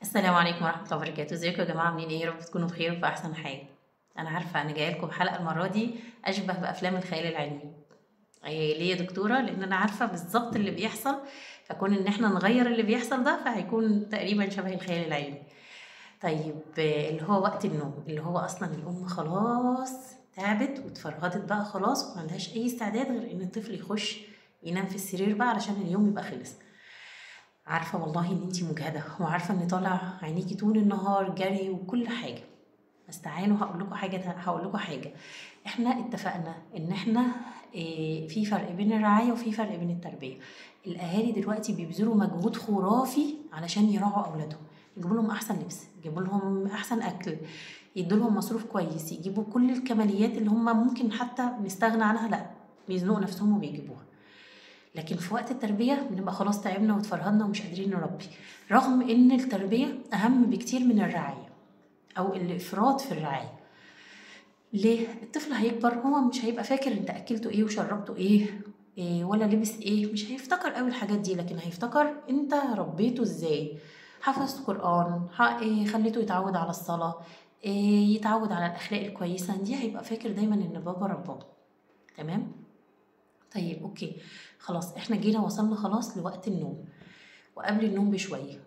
السلام عليكم ورحمة الله وبركاته، ازيكم يا جماعة عاملين ايه؟ يا رب تكونوا بخير وفي أحسن حال. أنا عارفة أنا جاية لكم بحلقة المرة دي أشبه بأفلام الخيال العلمي. ليه يا دكتورة؟ لأن أنا عارفة بالظبط اللي بيحصل، فكون إن احنا نغير اللي بيحصل ده فهيكون تقريبا شبه الخيال العلمي. طيب اللي هو وقت النوم، اللي هو أصلا الأم خلاص تعبت واتفرهدت بقى خلاص ومعندهاش أي استعداد غير إن الطفل يخش ينام في السرير بقى علشان اليوم يبقى خلص. عارفة والله إن انتي مجهدة وعارفة إن طالع عينيكي طول النهار جري وكل حاجة، بس تعالوا هقول لكم حاجة. احنا اتفقنا إن احنا في فرق بين الرعاية وفي فرق بين التربية. الأهالي دلوقتي بيبذلوا مجهود خرافي علشان يراعوا أولادهم، يجيبوا لهم أحسن لبس، يجيبوا لهم أحسن أكل، يدوا لهم مصروف كويس، يجيبوا كل الكماليات اللي هم ممكن حتى نستغنى عنها، لأ بيزنقوا نفسهم وبيجيبوها. لكن في وقت التربية بنبقى خلاص تعبنا واتفرهدنا ومش قادرين نربي، رغم ان التربية اهم بكتير من الرعاية او الافراط في الرعاية. ليه؟ الطفل هيكبر هو مش هيبقى فاكر انت اكلته ايه وشربته إيه ولا لبس ايه، مش هيفتكر قوي الحاجات دي، لكن هيفتكر انت ربيته ازاي، حفظت قرآن، خليته يتعود على الصلاة، يتعود على الاخلاق الكويسة دي، هيبقى فاكر دايما ان بابا رباه. تمام؟ طيب اوكي، خلاص احنا جينا وصلنا خلاص لوقت النوم، وقبل النوم بشوية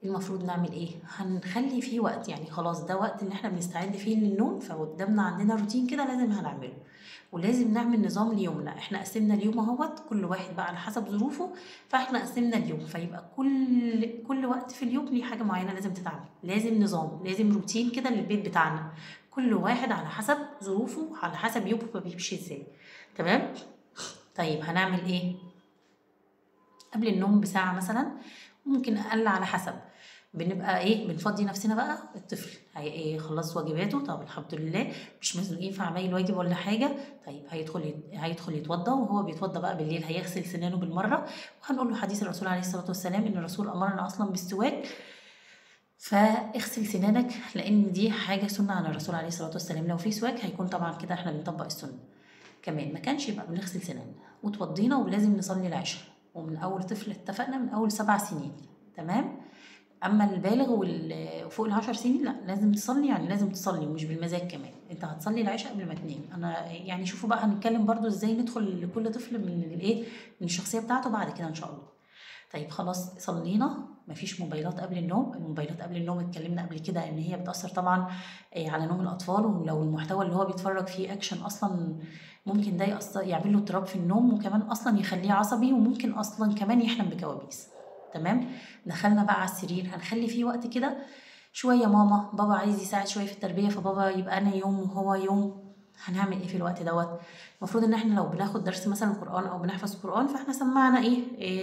المفروض نعمل ايه؟ هنخلي فيه وقت، يعني خلاص ده وقت ان احنا بنستعد فيه للنوم، فقدامنا عندنا روتين كده لازم هنعمله، ولازم نعمل نظام ليومنا. احنا قسمنا اليوم اهوت، كل واحد بقى على حسب ظروفه، فاحنا قسمنا اليوم، فيبقى كل وقت في اليوم ليه حاجة معينة لازم تتعمل، لازم نظام، لازم روتين كده للبيت بتاعنا، كل واحد على حسب ظروفه، على حسب يومه بيمشي ازاي. تمام؟ طيب هنعمل ايه؟ قبل النوم بساعة مثلا، ممكن أقل على حسب، بنبقى بنفضي نفسنا بقى. الطفل خلص واجباته، طب الحمد لله مش مزنوقين في عمايل واجب ولا حاجة. طيب هيدخل يتوضى، وهو بيتوضى بقى بالليل هيغسل سنانه بالمرة، وهنقول له حديث الرسول عليه الصلاة والسلام إن الرسول أمرنا أصلا بالسواك، فاغسل سنانك، لأن دي حاجة سنة عن الرسول عليه الصلاة والسلام. لو في سواك هيكون طبعا كده احنا بنطبق السنة. كمان ما كانش يبقى بنغسل سناننا وتوضينا، ولازم نصلي العشاء، ومن اول طفل اتفقنا من اول 7 سنين. تمام؟ اما البالغ وفوق ال10 سنين لا لازم تصلي، يعني لازم تصلي ومش بالمزاج كمان، انت هتصلي العشاء قبل ما تنام. انا يعني شوفوا بقى هنتكلم برضو ازاي ندخل لكل طفل من الشخصيه بتاعته بعد كده ان شاء الله. طيب خلاص صلينا، مفيش موبايلات قبل النوم. الموبايلات قبل النوم اتكلمنا قبل كده ان هي بتأثر طبعا على نوم الاطفال، ولو المحتوى اللي هو بيتفرج فيه اكشن اصلا ممكن ده يعمل له اضطراب في النوم، وكمان اصلا يخليه عصبي، وممكن اصلا كمان يحلم بكوابيس. تمام؟ دخلنا بقى على السرير، هنخلي فيه وقت كده شويه، ماما بابا عايز يساعد شويه في التربيه، فبابا يبقى انا يوم وهو يوم. هنعمل ايه في الوقت دوت؟ المفروض ان احنا لو بناخد درس مثلا قرآن او بنحفظ قرآن، فاحنا سمعنا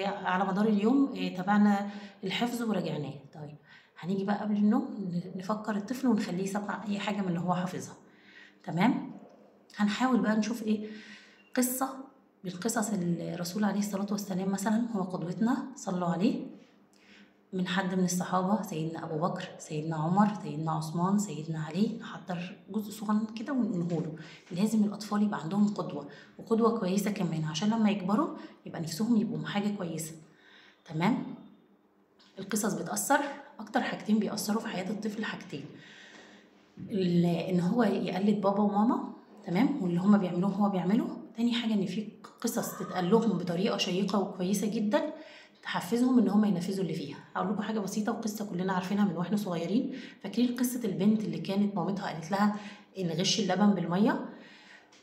على مدار اليوم، تابعنا الحفظ وراجعناه. طيب هنيجي بقى قبل النوم نفكر الطفل ونخليه يسمع اي حاجه من اللي هو حافظها. تمام؟ هنحاول بقى نشوف قصه من قصص الرسول عليه الصلاه والسلام، مثلا هو قدوتنا صلوا عليه، من حد من الصحابة، سيدنا أبو بكر، سيدنا عمر، سيدنا عثمان، سيدنا علي، نحضر جزء صغير كده ونقوله. لازم الأطفال يبقى عندهم قدوة، وقدوة كويسة كمان، عشان لما يكبروا يبقى نفسهم يبقوا حاجة كويسة. تمام؟ القصص بتأثر، أكتر حاجتين بيأثروا في حياة الطفل حاجتين، إن هو يقلد بابا وماما، تمام، واللي هما بيعملوه هو بيعمله. تاني حاجة إن في قصص تتقال لهم بطريقة شيقة وكويسة جدا تحفزهم ان هم ينفذوا اللي فيها. هقول لكم حاجه بسيطه وقصه كلنا عارفينها من واحنا صغيرين. فاكرين قصه البنت اللي كانت مامتها قالت لها ان غش اللبن بالميه،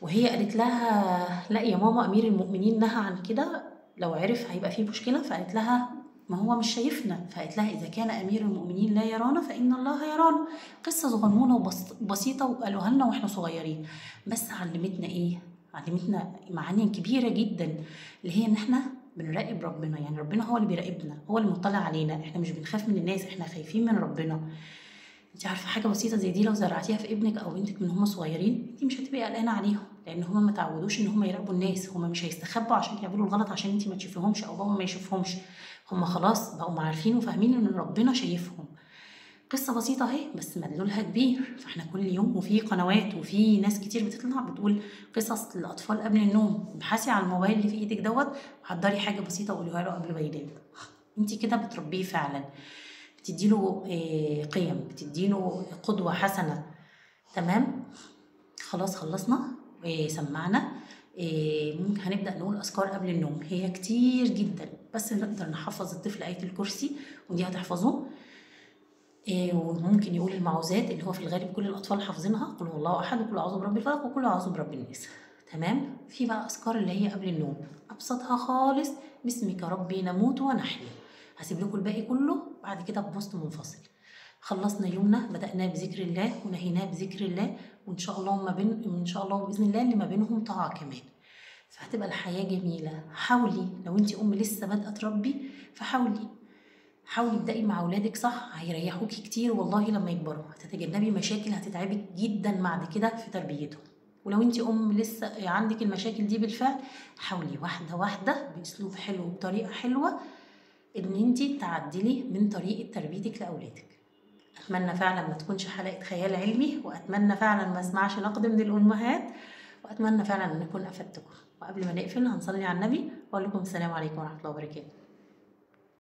وهي قالت لها لا يا ماما امير المؤمنين نهى عن كده، لو عرف هيبقى فيه مشكله. فقالت لها ما هو مش شايفنا. فقالت لها اذا كان امير المؤمنين لا يرانا فان الله يرانا. قصه صغنونه وبسيطه وقالوها لنا واحنا صغيرين، بس علمتنا علمتنا معاني كبيره جدا، اللي هي ان احنا بنراقب ربنا، يعني ربنا هو اللي بيراقبنا، هو اللي مطلع علينا، احنا مش بنخاف من الناس، احنا خايفين من ربنا. انت عارفه حاجه بسيطه زي دي لو زرعتيها في ابنك او بنتك من هم صغيرين، انت مش هتبقي قلقانه عليهم، لان هم ما تعودوش ان هم يراقبوا الناس، هم مش هيستخبوا عشان يعملوا الغلط عشان انت ما تشوفيهمش او بابا ما يشوفهمش، هم خلاص بقوا عارفين وفاهمين ان ربنا شايفهم. قصة بسيطة اهي بس مدلولها كبير. فاحنا كل يوم وفي قنوات وفي ناس كتير بتطلع بتقول قصص للأطفال قبل النوم. ابحثي على الموبايل اللي في ايدك دوت وحضري حاجة بسيطة وقوليها له قبل ما ينام، انت كده بتربيه فعلا. بتديله قيم، بتديله قدوة حسنة. تمام. خلاص خلصنا سمعنا. ممكن هنبدأ نقول أذكار قبل النوم، هي كتير جدا بس نقدر نحفظ الطفل آية الكرسي ودي هتحفظه. وممكن يقول المعوذات اللي هو في الغالب كل الأطفال حافظينها، قل هو الله أحد وقل أعوذ برب الفلق وقل أعوذ برب الناس. تمام. في بقى أذكار اللي هي قبل النوم أبسطها خالص، باسمك ربي نموت ونحيا. هسيب لكم الباقي كله بعد كده ببوست منفصل. خلصنا يومنا، بدأناه بذكر الله ونهيناه بذكر الله، وإن شاء الله إن شاء الله بإذن الله اللي ما بينهم طاعة كمان، فهتبقى الحياة جميلة. حاولي لو انت لسه بادئة تربي، فحاولي ابدأي مع أولادك صح، هيريحوكي كتير والله. لما يكبروا هتتجنبي مشاكل هتتعبك جدا بعد كده في تربيتهم. ولو انت لسه عندك المشاكل دي بالفعل، حاولي واحدة واحدة بأسلوب حلو وبطريقة حلوة ان انت تعدلي من طريقة تربيتك لأولادك. أتمنى فعلا ما تكونش حلقة خيال علمي، وأتمنى فعلا ما اسمعش نقد من الأمهات، وأتمنى فعلا أن أكون أفدتكم. وقبل ما نقفل هنصلي على النبي وأقول لكم السلام عليكم ورحمة الله وبركاته.